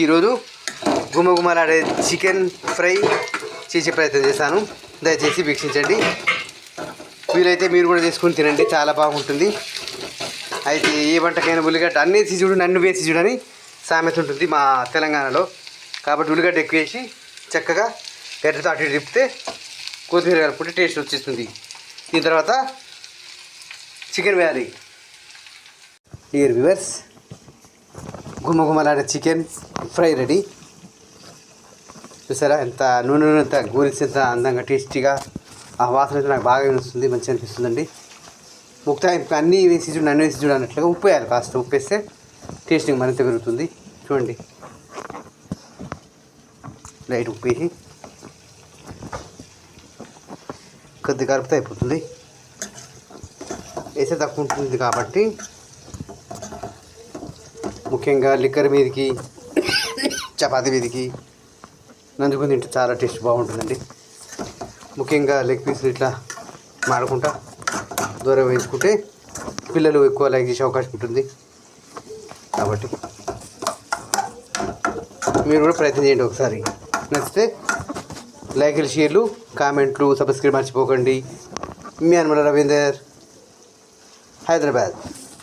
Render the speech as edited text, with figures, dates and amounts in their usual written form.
ఈరోజు గుమగుమలాడే chicken fry చేసే ప్రయత్నం చేశాను. దయచేసి వీక్షించండి. వీలైతే మీరు కూడా చేసుకుని తినండి, చాలా బాగుంటుంది. అయితే ఏ వంటకైనా ఉల్లిగడ్డ అన్నేసి చూడు నన్ను వేసి చూడని సామెత ఉంటుంది మా తెలంగాణలో. కాబట్టి ఉల్లిగడ్డ ఎక్కువ వేసి చక్కగా గడ్డతో అటు తిప్పితే కొత్తిమీర కలుపుకుంటే టేస్ట్ వచ్చేస్తుంది. దీని తర్వాత చికెన్ వేయాలి. డియర్ వ్యూవర్స్, గుమగుమలాడే చికెన్ ఫ్రై రెడీ. చూసారా ఎంత నూనె ఎంత గోలిసి ఎంత అందంగా టేస్టీగా ఆ వాసన అయితే నాకు బాగా వస్తుంది, మంచిగా అనిపిస్తుందండి. ముక్తా అన్నీ వేసి చూడు నన్ను వేసి చూడు అన్నట్లుగా ఉప్పు వేయాలి. కాస్త ఉప్పు వేస్తే టేస్టింగ్ మరింత పెరుగుతుంది. చూడండి, లైట్ ఉప్పు వేసి కొద్దిగా కలుపుతే అయిపోతుంది. వేసే తక్కువ ఉంటుంది కాబట్టి ముఖ్యంగా లిక్కర్ మీదకి చపాతీ మీదకి నంచుకొని తింటే చాలా టేస్ట్ బాగుంటుందండి. ముఖ్యంగా లెగ్ పీసులు ఇట్లా మాడకుండా దూరం వేసుకుంటే పిల్లలు ఎక్కువ లైక్ చేసే అవకాశం ఉంటుంది. కాబట్టి మీరు కూడా ప్రయత్నం చేయండి ఒకసారి. నచ్చితే లైక్లు, షేర్లు, కామెంట్లు, సబ్స్క్రైబ్ మర్చిపోకండి. మీ అనుమల రవీందర్, హైదరాబాద్.